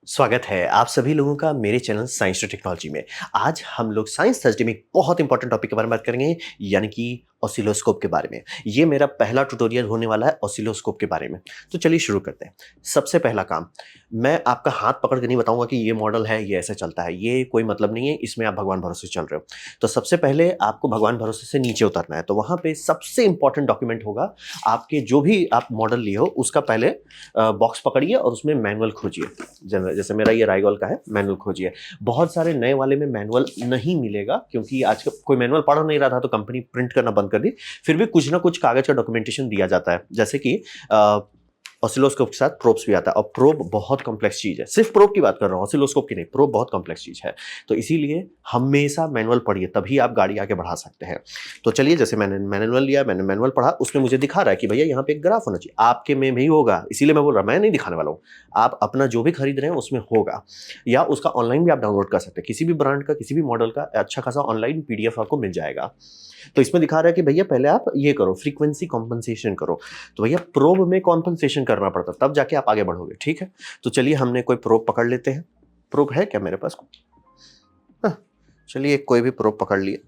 स्वागत है आप सभी लोगों का मेरे चैनल साइंस टू टेक्नोलॉजी में। आज हम लोग साइंस थर्सडे में एक बहुत इंपॉर्टेंट टॉपिक के बारे में बात करेंगे, यानी कि ऑसिलोस्कोप के बारे में। ये मेरा पहला ट्यूटोरियल होने वाला है ऑसिलोस्कोप के बारे में। तो चलिए शुरू करते हैं। सबसे पहला काम, मैं आपका हाथ पकड़ के नहीं बताऊंगा कि ये मॉडल है, ये ऐसे चलता है, ये कोई मतलब नहीं है, इसमें आप भगवान भरोसे चल रहे हो। तो सबसे पहले आपको भगवान भरोसे से नीचे उतरना है। तो वहां पे सबसे इंपॉर्टेंट डॉक्यूमेंट होगा, आपके जो भी आप मॉडल लिए हो उसका पहले बॉक्स पकड़िए और उसमें मैनुअल खोजिए। जैसे मेरा ये राइगॉल का है, मैनुअल खोजिए। बहुत सारे नए वाले में मैनुअल नहीं मिलेगा, क्योंकि आज कोई मैनुअल पढ़ नहीं रहा था तो कंपनी प्रिंट करना बंद कर दी। फिर भी कुछ ना कुछ कागज का डॉक्यूमेंटेशन दिया जाता है, जैसे कि ऑसिलोस्कोप के साथ प्रोब्स भी आता है। और प्रोब बहुत कॉम्प्लेक्स चीज है, सिर्फ प्रोब की बात कर रहा हूँ, ऑसिलोस्कोप की नहीं। प्रोब बहुत कॉम्प्लेक्स चीज है, तो इसीलिए हमेशा मैनुअल पढ़िए, तभी आप गाड़ी आगे बढ़ा सकते हैं। तो चलिए, जैसे मैंने मैनुअल लिया, मैंने मैनुअल पढ़ा, उसमें मुझे दिखा रहा है कि भैया यहाँ पे एक ग्राफ होना चाहिए। आपके में भी होगा, इसीलिए मैं बोल रहा, मैं नहीं दिखाने वाला हूँ। आप अपना जो भी खरीद रहे हैं उसमें होगा, या उसका ऑनलाइन भी आप डाउनलोड कर सकते हैं। किसी भी ब्रांड का, किसी भी मॉडल का अच्छा खासा ऑनलाइन पीडीएफ आपको मिल जाएगा। तो इसमें दिखा रहा है कि भैया पहले आप ये करो, फ्रीक्वेंसी कॉम्पनसेशन करो। तो भैया प्रोब में कॉम्पनसेशन करना पड़ता, तब जाके आप आगे बढ़ोगे। ठीक है, तो चलिए हमने कोई प्रोब पकड़ लेते हैं। प्रोब है क्या मेरे पास? हाँ, चलिए कोई भी प्रोब पकड़ लिए।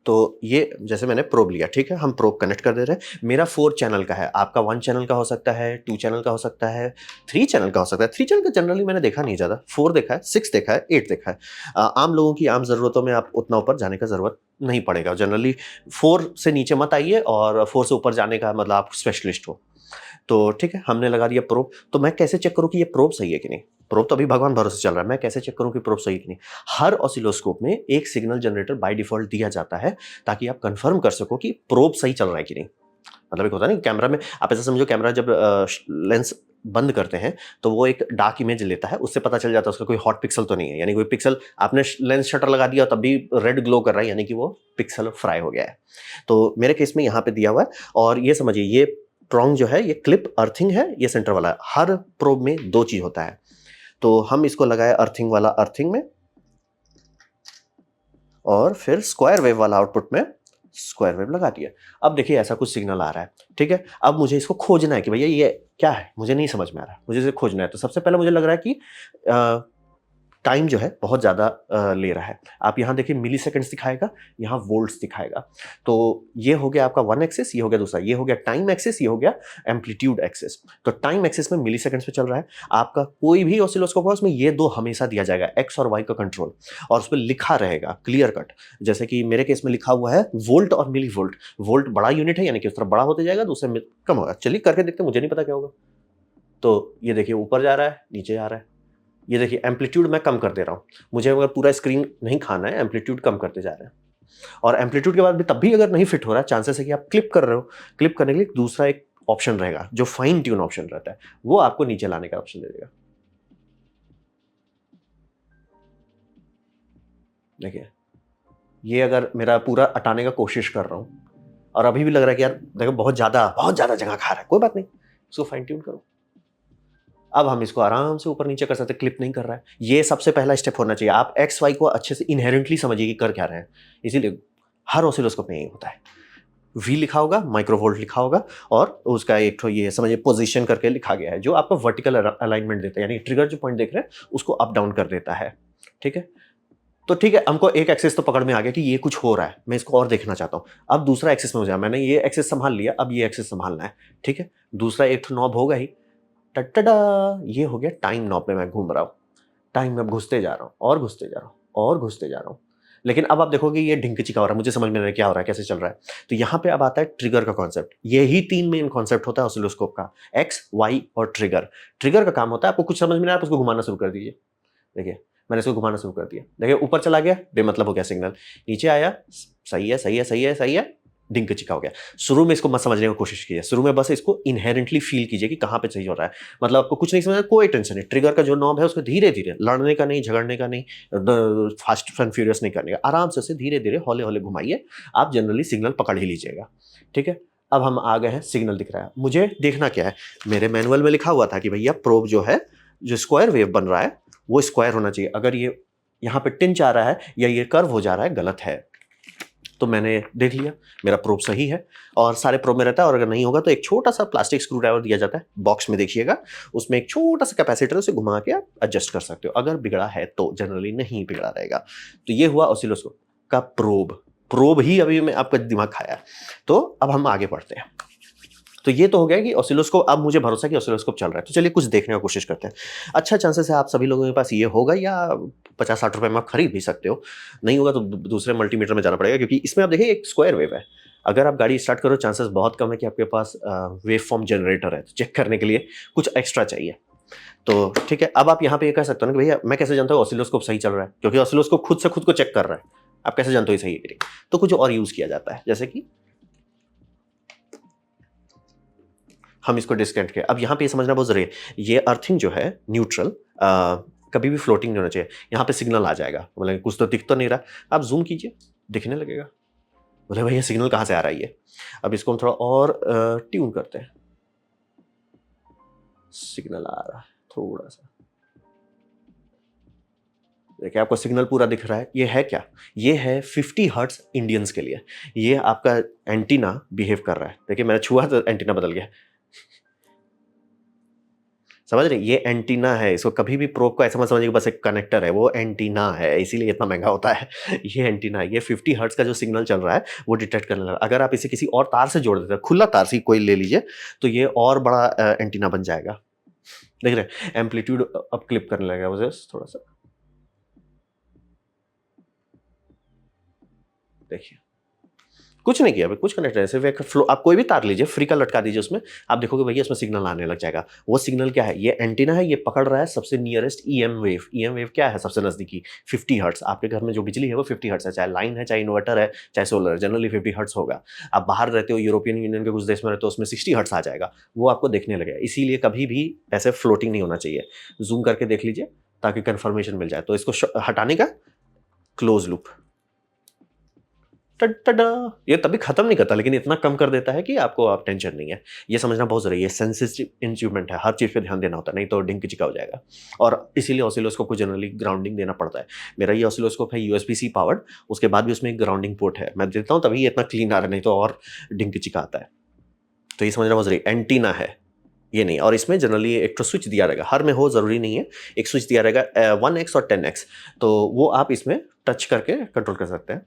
तो ये जैसे मैंने प्रोब लिया, ठीक है, हम प्रोब कनेक्ट कर दे रहे हैं। मेरा 4 चैनल का है, आपका 1 चैनल का हो सकता है, 2 चैनल का हो सकता है, 3 चैनल का हो सकता है। 3 चैनल का जनरली मैंने देखा नहीं ज़्यादा, 4 देखा है, 6 देखा है, 8 देखा है। आम लोगों की आम ज़रूरतों में आप उतना ऊपर जाने का ज़रूरत नहीं पड़ेगा। जनरली 4 से नीचे मत आइए, और 4 से ऊपर जाने का मतलब आप स्पेशलिस्ट हो। तो ठीक है, हमने लगा दिया प्रोब। तो मैं कैसे चेक करूँ कि ये प्रोब सही है कि नहीं? प्रोब तो अभी भगवान भरोसे चल रहा है, मैं कैसे चेक करूँ कि प्रोब सही है कि नहीं? हर ऑसिलोस्कोप में एक सिग्नल जनरेटर बाय डिफॉल्ट दिया जाता है, ताकि आप कंफर्म कर सको कि प्रोब सही चल रहा है कि नहीं। मतलब एक होता है ना कैमरा में, आप ऐसा समझो, कैमरा जब लेंस बंद करते हैं तो वो एक डार्क इमेज लेता है, उससे पता चल जाता है उसका कोई हॉट पिक्सल तो नहीं है। यानी कोई पिक्सल आपने लेंस शटर लगा दिया तब भी रेड ग्लो कर रहा है, यानी कि वो पिक्सल फ्राई हो गया है। तो मेरे केस में यहाँ पे दिया हुआ है। और ये समझिए, ये प्रोंग जो है, ये क्लिप अर्थिंग है, ये सेंटर वाला है। हर प्रोब में 2 चीज होता है। तो हम इसको लगाए अर्थिंग वाला अर्थिंग में, और फिर स्क्वायर वेव वाला आउटपुट में स्क्वायर वेव लगा दिया। अब देखिए ऐसा कुछ सिग्नल आ रहा है, ठीक है। अब मुझे इसको खोजना है कि भैया ये क्या है, मुझे नहीं समझ में आ रहा है, मुझे इसे खोजना है। तो सबसे पहले मुझे लग रहा है कि टाइम जो है बहुत ज़्यादा ले रहा है। आप यहाँ देखिए, मिली सेकेंड्स दिखाएगा, यहाँ वोल्ट्स दिखाएगा। तो ये हो गया आपका 1 एक्सिस, ये हो गया दूसरा, ये हो गया टाइम एक्सिस, ये हो गया एम्पलीट्यूड एक्सिस। तो टाइम एक्सिस में मिली सेकेंड्स पे चल रहा है। आपका कोई भी ऑसिलोस्कोप है उसमें ये 2 हमेशा दिया जाएगा, एक्स और वाई का कंट्रोल, और उस पर लिखा रहेगा क्लियर कट। जैसे कि मेरे केस में लिखा हुआ है वोल्ट और मिली वोल्ट। वोल्ट बड़ा यूनिट है, यानी कि उस तरफ बड़ा होते जाएगा, दूसरे में कम होगा। चलिए करके देखते हैं, मुझे नहीं पता क्या होगा। तो ये देखिए ऊपर जा रहा है, नीचे आ रहा है। ये देखिए एम्पलीट्यूड मैं कम कर दे रहा हूँ, मुझे अगर पूरा स्क्रीन नहीं खाना है, एम्पलीट्यूड कम करते जा रहे हैं। और एम्पलीट्यूड के बाद भी तब भी अगर नहीं फिट हो रहा है, चांसेस है कि आप क्लिप कर रहे हो। क्लिप करने के लिए दूसरा एक ऑप्शन रहेगा, जो फाइन ट्यून ऑप्शन रहता है, वो आपको नीचे लाने का ऑप्शन दे देगा। देखिए, ये अगर मेरा पूरा हटाने का कोशिश कर रहा हूँ, और अभी भी लग रहा है कि यार देखो बहुत ज्यादा जगह खा रहा है, कोई बात नहीं, इसको फाइन ट्यून करो। अब हम इसको आराम से ऊपर नीचे कर सकते, क्लिप नहीं कर रहा है। ये सबसे पहला स्टेप होना चाहिए। आप एक्स वाई को अच्छे से इनहेरेंटली समझिए कि कर क्या रहे हैं। इसीलिए हर ऑसिलोस्कोप में यही होता है। वी लिखा होगा, माइक्रोवोल्ट लिखा होगा, और उसका एक तो ये समझिए पोजीशन करके लिखा गया है, जो आपको वर्टिकल अलाइनमेंट देता है, यानी ट्रिगर जो पॉइंट देख रहे हैं उसको अप डाउन कर देता है। ठीक है, तो ठीक है, हमको एक एक्सिस तो पकड़ में आ गया कि ये कुछ हो रहा है, मैं इसको और देखना चाहता हूँ। अब दूसरा एक्सिस में हो जाए, मैंने ये एक्सिस संभाल लिया, अब ये एक्सिस संभालना है। ठीक है, दूसरा एक नॉब होगा ही, टटटा, ये हो गया टाइम नॉब में मैं घूम रहा हूँ। टाइम में घुसते जा रहा हूँ, और घुसते जा रहा हूँ, और घुसते जा रहा हूँ। लेकिन अब आप देखोगे ये ढिंक चिका हो रहा है, मुझे समझ में नहीं आ रहा क्या हो रहा है, कैसे चल रहा है। तो यहाँ पे अब आता है ट्रिगर का कॉन्सेप्ट। यही 3 मेन कॉन्सेप्ट होता है ऑसिलोस्कोप का, एक्स, वाई और ट्रिगर। ट्रिगर का काम होता है, आपको कुछ समझ में नहीं आया, आप उसको घुमाना शुरू कर दीजिए। देखिए मैंने इसको घुमाना शुरू कर दिया, देखिए ऊपर चला गया, बेमतलब हो गया सिग्नल। नीचे आया, सही है सही है सही है सही है, डिंक चिका हो गया। शुरू में इसको मत समझने की कोशिश कीजिए, शुरू में बस इसको इनहेरेंटली फील कीजिए कि कहाँ पे सही हो रहा है। मतलब आपको कुछ नहीं समझ, कोई टेंशन नहीं। ट्रिगर का जो नॉब है उसको धीरे धीरे, लड़ने का नहीं, झगड़ने का नहीं, फास्ट एंड फ्यूरियस नहीं करने का, आराम से धीरे धीरे हौले हौले घुमाइए, आप जनरली सिग्नल पकड़ ही लीजिएगा। ठीक है, अब हम आ गए हैं, सिग्नल दिख रहा है। मुझे देखना क्या है, मेरे मैनुअल में लिखा हुआ था कि भैया प्रोब जो है, जो स्क्वायर वेव बन रहा है वो स्क्वायर होना चाहिए। अगर ये यहाँ पे टिंच आ रहा है या ये कर्व हो जा रहा है, गलत है। तो मैंने देख लिया मेरा प्रोब सही है और सारे प्रोब में रहता है, और अगर नहीं होगा तो एक छोटा सा प्लास्टिक स्क्रू ड्राइवर दिया जाता है बॉक्स में, देखिएगा उसमें एक छोटा सा कैपेसिटर, उसे घुमा के आप एडजस्ट कर सकते हो अगर बिगड़ा है तो। जनरली नहीं बिगड़ा रहेगा। तो ये हुआ ऑसिलोस्कोप का प्रोब। प्रोब ही अभी में आपका दिमाग खाया। तो अब हम आगे बढ़ते हैं। तो ये तो हो गया कि ऑसिलोस्कोप, अब मुझे भरोसा है कि ऑसिलोस्कोप चल रहा है। तो चलिए कुछ देखने की कोशिश करते हैं। अच्छा चांसेस है आप सभी लोगों के पास ये होगा, या 50-60 रुपए में आप खरीद भी सकते हो। नहीं होगा तो दूसरे मल्टीमीटर में जाना पड़ेगा, क्योंकि इसमें आप देखिए एक स्क्वायर वेव है। अगर आप गाड़ी स्टार्ट करो, चांसेस बहुत कम है कि आपके पास वेव फॉर्म जनरेटर है। तो चेक करने के लिए कुछ एक्स्ट्रा चाहिए। तो ठीक है, अब आप यहाँ पे ये कह सकते हो ना कि भैया मैं कैसे जानता हूँ ऑसिलोस्कोप सही चल रहा है, क्योंकि ऑसिलोस्कोप खुद से खुद को चेक कर रहा है। आप कैसे जानते हो ये सही है कि नहीं? तो कुछ और यूज किया जाता है, जैसे कि हम इसको डिस्कनेक्ट किया। अब यहाँ पे समझना बहुत जरूरी है, ये अर्थिंग जो है न्यूट्रल कभी भी फ्लोटिंग नहीं होना चाहिए। यहाँ पे सिग्नल आ जाएगा, बोले कुछ तो दिख तो नहीं रहा, आप जूम कीजिए दिखने लगेगा। बोले भैया सिग्नल कहाँ से आ रहा है ये? अब इसको हम थोड़ा और ट्यून करते हैं। सिग्नल आ रहा है थोड़ा सा, देखिए आपको सिग्नल पूरा दिख रहा है। ये है क्या? ये है 50 हर्ट्ज इंडियंस के लिए। ये आपका एंटीना बिहेव कर रहा है। देखिए मैंने छुआ तो एंटीना बदल गया। समझ रहे? ये एंटीना है। इसको कभी भी प्रोब को ऐसा मत समझिए बस एक कनेक्टर है, वो एंटीना है, इसीलिए इतना महंगा होता है। ये एंटीना है। ये 50 हर्ट्ज का जो सिग्नल चल रहा है वो डिटेक्ट करने लगा। अगर आप इसे किसी और तार से जोड़ देते हैं, खुला तार से कोई ले लीजिए, तो ये और बड़ा एंटीना बन जाएगा। देख रहे हैं एम्पलीट्यूड अब क्लिप करने लगेगा मुझे थोड़ा सा, देखिए कुछ नहीं किया, कुछ कनेक्ट है, सिर्फ एक फ्लो। आप कोई भी तार लीजिए, फ्री का लटका दीजिए उसमें, आप देखोगे भैया इसमें सिग्नल आने लग जाएगा। वो सिग्नल क्या है? ये एंटीना है, ये पकड़ रहा है सबसे nearest EM wave. EM wave क्या है? सबसे नजदीकी 50 हर्ट्ज। आपके घर में जो बिजली है वो 50 हर्ट्ज है, चाहे लाइन है, चाहे इन्वर्टर है, चाहे सोलर है, जनरली 50 हर्ट्ज होगा। आप बाहर रहते हो, यूरोपियन यूनियन के कुछ देश में रहते हो, उसमें 60 हर्ट्ज आ जाएगा, वो आपको देखने लगेगा। इसीलिए कभी भी ऐसे फ्लोटिंग नहीं होना चाहिए। जूम करके देख लीजिए ताकि कंफर्मेशन मिल जाए। तो इसको हटाने का क्लोज लूप, ये तभी खत्म नहीं करता, लेकिन इतना कम कर देता है कि आपको आप टेंशन नहीं है। ये समझना बहुत जरूरी है। सेंसिटिव इंस्ट्रूमेंट है, हर चीज पे ध्यान देना होता है, नहीं तो डिंग चिका हो जाएगा। और इसीलिए ऑसिलोस्कोप को जनरली ग्राउंडिंग देना पड़ता है। मेरा ये ऑसिलोस्कोप है USB-C पावर्ड, उसके बाद भी उसमें एक ग्राउंडिंग पोर्ट है। मैं देता हूँ तभी ये इतना क्लीन आ रहा है, नहीं तो और डिंग चिका आता है। तो ये समझना बहुत जरूरी। एंटीना है ये नहीं, और इसमें जनरली एक तो स्विच दिया रहेगा, हर में हो जरूरी नहीं है। एक स्विच दिया रहेगा 1x और 10x, तो वो आप इसमें टच करके कंट्रोल कर सकते हैं।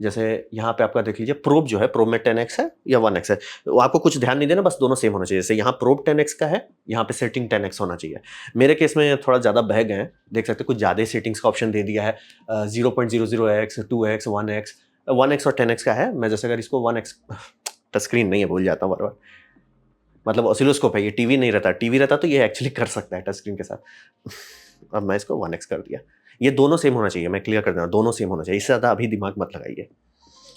जैसे यहाँ पे आपका देख लीजिए, प्रोब जो है, प्रोब में 10x है या 1x है, वो आपको कुछ ध्यान नहीं देना, बस दोनों सेम होना चाहिए। जैसे यहाँ प्रोब 10x का है, यहाँ पे सेटिंग 10x होना चाहिए। मेरे केस में थोड़ा ज़्यादा बह गए हैं, देख सकते हैं कुछ ज़्यादा सेटिंग्स का ऑप्शन दे दिया है। 0.00x, 2x, 1x, 1x और 10x का है। मैं जैसे अगर इसको 1x, टच स्क्रीन नहीं है, भूल जाता हूँ बार बार, मतलब ऑसिलोस्कोप है ये, टीवी नहीं रहता। टीवी रहता तो ये एक्चुअली कर सकता है टच स्क्रीन के साथ। अब मैं इसको 1x कर दिया। ये दोनों सेम होना चाहिए, मैं क्लियर कर देना, दोनों सेम होना चाहिए, इससे ज़्यादा अभी दिमाग मत लगाइए।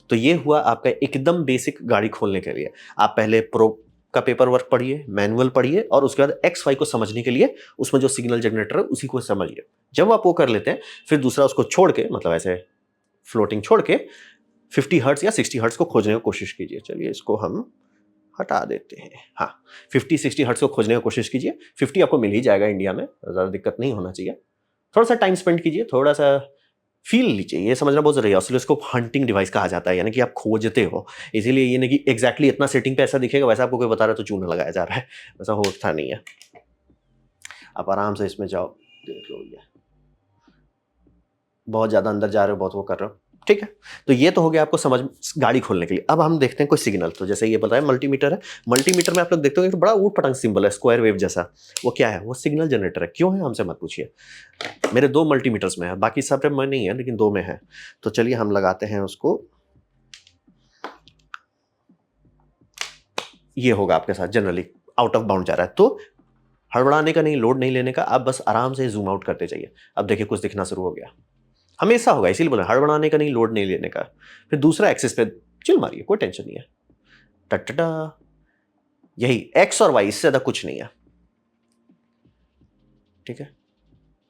तो ये हुआ आपका एकदम बेसिक गाड़ी खोलने के लिए। आप पहले प्रो का पेपर वर्क पढ़िए, मैनुअल पढ़िए, और उसके बाद XY को समझने के लिए उसमें जो सिग्नल जनरेटर है उसी को समझिए। जब आप वो कर लेते हैं, फिर दूसरा उसको छोड़ के, मतलब ऐसे फ्लोटिंग छोड़ के 50 हर्ट्ज या 60 हर्ट्ज को खोजने की कोशिश कीजिए। चलिए इसको हम हटा देते हैं। हाँ, 50-60 हर्ट्ज को खोजने की कोशिश कीजिए। 50 आपको मिल ही जाएगा इंडिया में, ज़्यादा दिक्कत नहीं होना चाहिए। थोड़ा सा टाइम स्पेंड कीजिए, थोड़ा सा फील लीजिए। ये समझना बहुत जरूरी है। ऑसिलोस्कोप हंटिंग डिवाइस कहा जाता है, यानी कि आप खोजते हो। इसीलिए ये नहीं कि एग्जैक्टली इतना सेटिंग पे ऐसा दिखेगा, वैसा आपको कोई बता रहा है तो चूना लगाया जा रहा है, वैसा होता नहीं है। आप आराम से इसमें जाओ, देख लो। ये बहुत ज़्यादा अंदर जा रहे हो, बहुत वो कर रहे हो, ठीक है। तो ये तो हो गया आपको समझ गाड़ी खोलने के लिए। अब हम देखते हैं कोई सिग्नल। तो जैसे ये बताया मल्टीमीटर है, मल्टीमीटर में आप लोग देखते हो एक बड़ा ऊट पटांग सिंबल है, स्क्वायर वेव जैसा। वो क्या है? वो सिग्नल जनरेटर है। क्यों है हमसे मत पूछिए। मेरे 2 मल्टीमीटर्स में है, बाकी सब में नहीं है, लेकिन 2 में है। तो चलिए हम लगाते हैं उसको। ये होगा आपके साथ जनरली आउट ऑफ बाउंड जा रहा है, तो हड़बड़ाने का नहीं, लोड नहीं लेने का। आप बस आराम से जूम आउट करते जाइए। अब देखिए कुछ दिखना शुरू हो गया, हमेशा होगा, इसीलिए बोला हड़बड़ाने का नहीं, लोड नहीं लेने का। फिर दूसरा एक्सिस पे चिल मारिए, कोई टेंशन नहीं है। टटटा, यही एक्स और वाई, इससे ज्यादा कुछ नहीं है, ठीक है।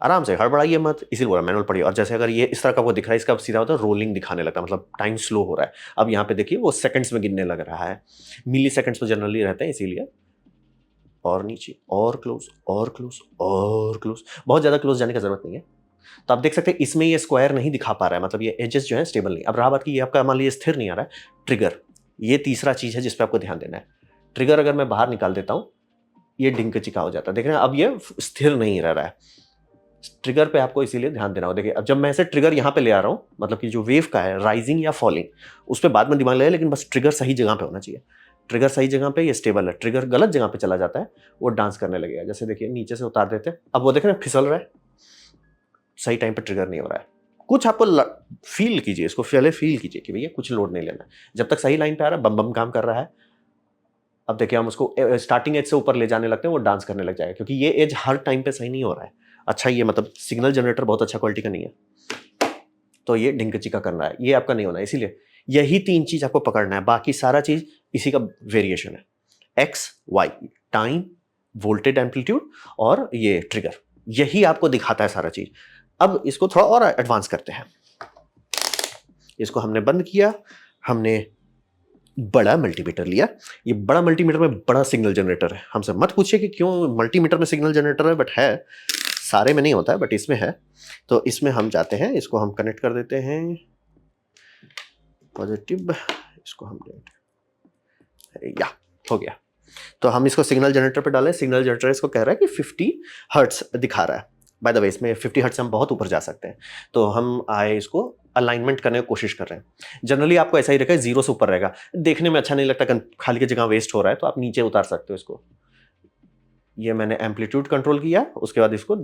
आराम से, हड़बड़ाइए मत, इसीलिए बोला मैनुअल पढ़िए। और जैसे अगर ये इस तरह का वो दिख रहा है, इसका सीधा होता है रोलिंग दिखाने लगता है, मतलब टाइम स्लो हो रहा है। अब यहाँ पे देखिए वो सेकंड्स में गिनने लग रहा है, मिली सेकंड्स में जनरली रहते हैं, इसीलिए। और नीचे, और क्लोज, और क्लोज, और क्लोज। बहुत ज्यादा क्लोज जाने की जरूरत नहीं है। तो आप देख सकते हैं इसमें ये स्क्वायर नहीं दिखा पा रहा है, मतलब ये एजेस जो है स्टेबल नहीं। अब रहा बात कि ये आपका मान लीजिए स्थिर नहीं आ रहा है, ट्रिगर, ये तीसरा चीज है जिस पे आपको ध्यान देना है। ट्रिगर अगर मैं बाहर निकाल देता हूं, ये डिंक चिका हो जाता है। देख रहे हैं अब ये स्थिर नहीं रह रहा है। ट्रिगर पे आपको इसीलिए ध्यान देना होगा। देखिए अब जब मैं ऐसे ट्रिगर यहाँ पे ले आ रहा हूँ, मतलब कि जो वेव का है राइजिंग या फॉलिंग, उस पर बाद में दिमाग लगे, लेकिन बस ट्रिगर सही जगह पे होना चाहिए। ट्रिगर सही जगह पे, ये स्टेबल है। ट्रिगर गलत जगह पे चला जाता है, वो डांस करने लगेगा। जैसे देखिए नीचे से उतार देते हैं, अब वो देख रहे हैं फिसल रहा है, सही टाइम पे ट्रिगर नहीं हो रहा है। कुछ आपको फील कीजिए, इसको पहले फील कीजिए कि भैया कुछ लोड नहीं लेना। जब तक सही लाइन पे आ रहा है, बम बम काम कर रहा है। अब देखिए हम उसको स्टार्टिंग एज से ऊपर ले जाने लगते हैं, वो डांस करने लग जाएगा, क्योंकि ये एज हर टाइम पे सही नहीं हो रहा है। अच्छा ये मतलब सिग्नल जनरेटर बहुत अच्छा क्वालिटी का नहीं है, तो ये ढिंक चिका करना है, ये आपका नहीं होना है। इसीलिए यही 3 चीज आपको पकड़ना है, बाकी सारा चीज इसी का वेरिएशन है। X Y, time, voltage amplitude और ये ट्रिगर, यही आपको दिखाता है सारा चीज। अब इसको थोड़ा और एडवांस करते हैं। इसको हमने बंद किया, हमने बड़ा मल्टीमीटर लिया। ये बड़ा मल्टीमीटर में बड़ा सिग्नल जनरेटर है। हमसे मत पूछिए कि क्यों मल्टीमीटर में सिग्नल जनरेटर है, बट है, सारे में नहीं होता है, बट इसमें है। तो इसमें हम जाते हैं, इसको हम कनेक्ट कर देते हैं पॉजिटिव, इसको हम या हो गया। तो हम इसको सिग्नल जनरेटर पे डालें। सिग्नल जनरेटर इसको कह रहा है कि 50 हर्ट्स दिखा रहा है। बाय द वे इसमें 50 हर्ट्स से हम बहुत ऊपर जा सकते हैं, तो हम आए इसको अलाइनमेंट करने की कोशिश कर रहे हैं। जनरली आपको ऐसा ही रहेगा, 0 से ऊपर रहेगा, देखने में अच्छा नहीं लगता, खाली की जगह वेस्ट हो रहा है, तो आप नीचे उतार सकते हो इसको। ये मैंने एम्पलीट्यूड कंट्रोल किया, उसके बाद इसको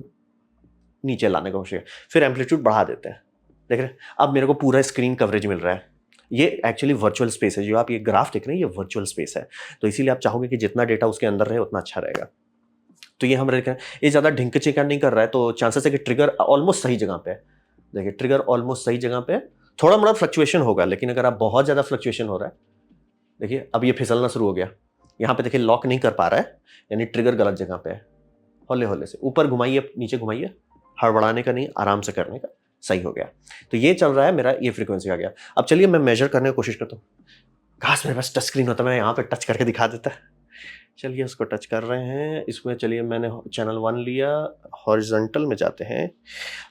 नीचे लाने की कोशिश, फिर एम्पलीट्यूड बढ़ा देते हैं। देख रहे हैं अब मेरे को पूरा स्क्रीन कवरेज मिल रहा है। ये एक्चुअली वर्चुअल स्पेस है, जो आप ये ग्राफ देख रहे हैं, ये वर्चुअल स्पेस है, तो इसीलिए आप चाहोगे कि जितना डेटा उसके अंदर रहे उतना अच्छा रहेगा। तो ये हम रहे, ये ज़्यादा ढिंक चिका नहीं कर रहा है, तो चांसेस है कि ट्रिगर ऑलमोस्ट सही जगह पे है। देखिए ट्रिगर ऑलमोस्ट सही जगह पे है, थोड़ा मोड़ा फ्लक्चुएशन होगा, लेकिन अगर आप बहुत ज़्यादा फ्लक्चुएशन हो रहा है, देखिए अब ये फिसलना शुरू हो गया। यहाँ पे देखिए लॉक नहीं कर पा रहा है, यानी ट्रिगर गलत जगह पे है। हौले हौले से ऊपर घुमाइए, नीचे घुमाइए, हड़बड़ाने का नहीं, आराम से करने का, सही हो गया। तो ये चल रहा है मेरा, ये फ्रीक्वेंसी आ गया। अब चलिए मैं मेजर करने की कोशिश करता हूँ। घास मेरे पास टच स्क्रीन होता, मैं यहाँ पे टच करके दिखा देता। चलिए उसको टच कर रहे हैं। इसमें चलिए मैंने चैनल 1 लिया, हॉरिजॉन्टल में जाते हैं,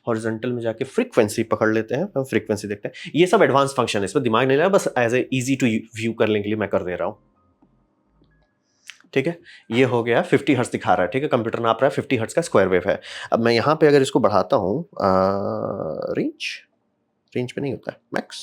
हॉरिजॉन्टल में जाके फ्रीक्वेंसी पकड़ लेते हैं, हम फ्रीक्वेंसी देखते हैं। ये सब एडवांस फंक्शन है, इसमें दिमाग नहीं लगा, बस as a easy to view करने के लिए मैं कर दे रहा हूँ। ठीक है, ये हो गया 50 हर्ट्ज दिखा रहा है। ठीक है, कंप्यूटर नाप रहा है 50 हर्ट्ज का स्क्वायर वेव है। अब मैं यहाँ पे अगर इसको बढ़ाता हूँ, रेंज पे नहीं होता है, मैक्स,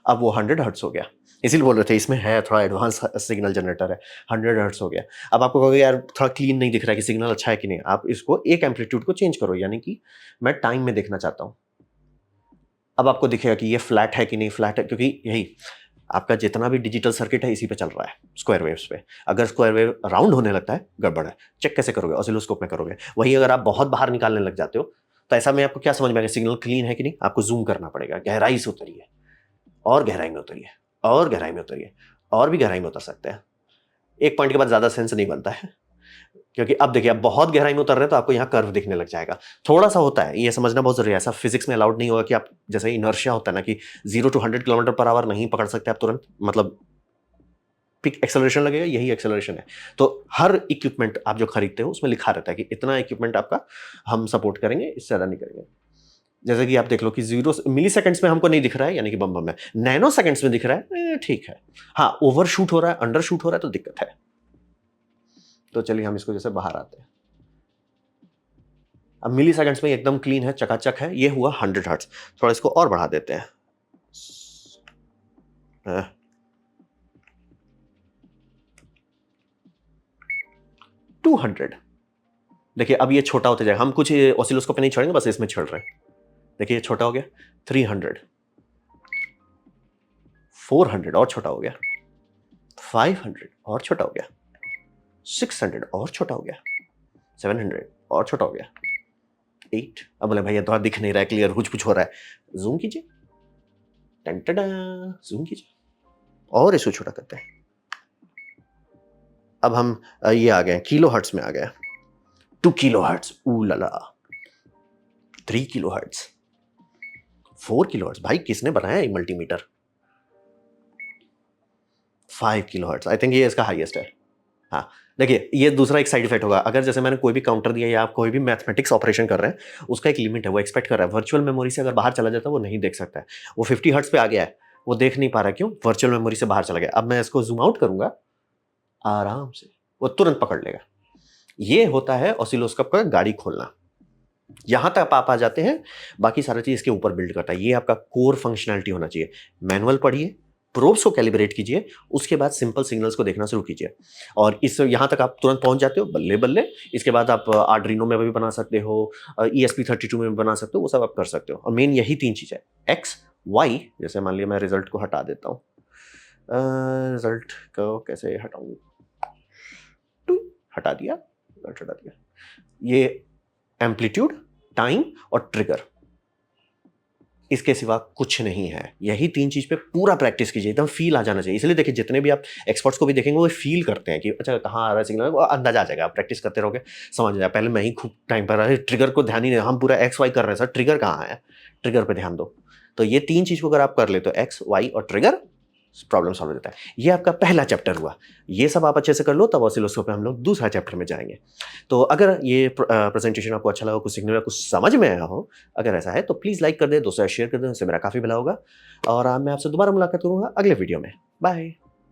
अब वो 100 हर्ट्ज हो गया। इसीलिए बोल रहे थे इसमें है थोड़ा एडवांस सिग्नल जनरेटर है। 100 हर्ट्ज हो गया। अब आपको कहोगे यार थोड़ा क्लीन नहीं दिख रहा है कि सिग्नल अच्छा है कि नहीं। आप इसको एक एम्पलीट्यूड को चेंज करो, यानी कि मैं टाइम में देखना चाहता हूँ। अब आपको दिखेगा कि ये फ्लैट है कि नहीं फ्लैट है, क्योंकि यही आपका जितना भी डिजिटल सर्किट है इसी पे चल रहा है, स्क्वायर वेव्स पे। अगर स्क्वायर वेव राउंड होने लगता है, गड़बड़ है। चेक कैसे करोगे? ऑसिलोस्कोप में करोगे। वही अगर आप बहुत बाहर निकालने लग जाते हो, तो ऐसा में आपको क्या समझ में आएगा सिग्नल क्लीन है कि नहीं? आपको जूम करना पड़ेगा, गहराई से उतरिए, और गहराई में उतरिए, और गहराई में उतरिए, और भी गहराई में उतर सकते हैं। एक पॉइंट के बाद ज्यादा सेंस नहीं बनता है, क्योंकि अब देखिए आप बहुत गहराई में उतर रहे हैं तो आपको यहाँ कर्व दिखने लग जाएगा। थोड़ा सा होता है, ये समझना बहुत जरूरी है। ऐसा फिजिक्स में अलाउड नहीं होगा कि आप, जैसे इनर्शिया होता है ना कि 0 to 100 किलोमीटर पर आवर नहीं पकड़ सकते आप तुरंत, मतलब पिक एक्सेलरेशन लगेगा, यही एक्सेलरेशन है। तो हर इक्विपमेंट आप जो खरीदते हो उसमें लिखा रहता है कि इतना इक्विपमेंट आपका हम सपोर्ट करेंगे, इससे ज्यादा नहीं करेंगे। जैसे कि आप देख लो कि 0 मिली सेकेंड्स में हमको नहीं दिख रहा है, यानी कि बम बम है। नैनो सेकेंड्स में दिख रहा है, ठीक है। हाँ, ओवर शूट हो रहा है, अंडर शूट हो रहा है तो दिक्कत है। तो चलिए हम इसको जैसे बाहर आते हैं। अब मिली सेकेंड्स में एकदम क्लीन है, चकाचक है। ये हुआ 100 हर्ट्ज। थोड़ा इसको और बढ़ा देते हैं, 200। देखिए अब ये छोटा होते जाएगा, हम कुछ ऑसिलोस्कोप पे नहीं छोड़ेंगे, बस इसमें छोड़ रहे हैं। देखिए ये छोटा हो गया, 300, 400 और छोटा हो गया, 500 और छोटा हो गया, 600 और छोटा हो गया, 700 और छोटा हो गया, 8। अब बोले भैया थोड़ा दिख नहीं रहा है क्लियर, कुछ हो रहा है, जूम कीजिए, जूम कीजिए, और इसको छोटा करते हैं। अब हम ये आ गए किलो हर्ट्ज में आ गए, 2 किलो हर्ट्ज, लाला, 3 किलो हर्ट्ज, 4 किलो हर्ट्ज। भाई किसने बनाया ये multimeter? 5 kilo hertz, I think ये इसका हाईएस्ट है। हाँ, देखिए ये दूसरा एक साइड इफेक्ट होगा। अगर जैसे मैंने कोई भी काउंटर दिया या आप कोई भी मैथमेटिक्स ऑपरेशन कर रहे हैं, उसका एक लिमिट है, वो एक्सपेक्ट कर रहा है। वर्चुअल मेमोरी से अगर बाहर चला जाता है, वो नहीं देख सकता है। वो 50 हर्ट्ज़ पे आ गया है, वो देख नहीं पा रहा है, क्यों? वर्चुअल मेमोरी से बाहर चला गया। अब मैं इसको ज़ूम आउट करूँगा, आराम से, वो तुरंत पकड़ लेगा। ये होता है ऑसिलोस्कोप का गाड़ी खोलना। यहाँ तक आप आ जाते हैं, बाकी सारा चीज़ इसके ऊपर बिल्ड करता है। ये आपका कोर फंक्शनैलिटी होना चाहिए। मैनुअल पढ़िए, प्रोब्स को कैलिब्रेट कीजिए, उसके बाद सिंपल सिग्नल्स को देखना शुरू कीजिए। और इस यहाँ तक आप तुरंत पहुँच जाते हो, बल्ले-बल्ले। इसके बाद आप आर्डुइनो में भी बना सकते हो, ESP32 में भी बना सकते हो, वो सब आप कर सकते हो। और मेन यही 3 चीज़ है, एक्स, वाई। जैसे मान लिया मैं रिज़ल्ट को हटा देता हूँ। रिज़ल्ट को कैसे हटाऊँ? टुई, हटा दिया, रिज़ल्ट हटा दिया। ये एम्पलीट्यूड, टाइम और ट्रिगर, इसके सिवा कुछ नहीं है। यही 3 चीज़ पे पूरा प्रैक्टिस कीजिए, एकदम फ़ील आ जाना चाहिए। इसलिए देखिए जितने भी आप एक्सपर्ट्स को भी देखेंगे, वो फ़ील करते हैं कि अच्छा कहाँ आ रहा है सिग्नल, वो अंदाज़ा आ जाएगा। आप प्रैक्टिस करते रहोगे, समझ आ जाएगा। पहले मैं ही खूब टाइम पर अरे ट्रिगर को ध्यान ही नहीं, हम पूरा एक्स वाई कर रहे हैं सर, ट्रिगर कहाँ है? ट्रिगर पे ध्यान दो। तो ये 3 चीज़ को अगर आप कर लेते हो, एक्स, वाई और ट्रिगर, प्रॉब्लम सॉल्व हो जाता है। ये आपका पहला चैप्टर हुआ। ये सब आप अच्छे से कर लो, तब ऑसिलोस्कोप पे हम लोग दूसरा चैप्टर में जाएँगे। तो अगर ये प्रेज़ेंटेशन आपको अच्छा लगा, कुछ सीखने में कुछ समझ में आया हो, अगर ऐसा है तो प्लीज़ लाइक कर दें, दोस्तों से शेयर कर दें, उससे मेरा काफ़ी भला होगा। और मैं आपसे दोबारा मुलाकात करूँगा अगले वीडियो में। बाय।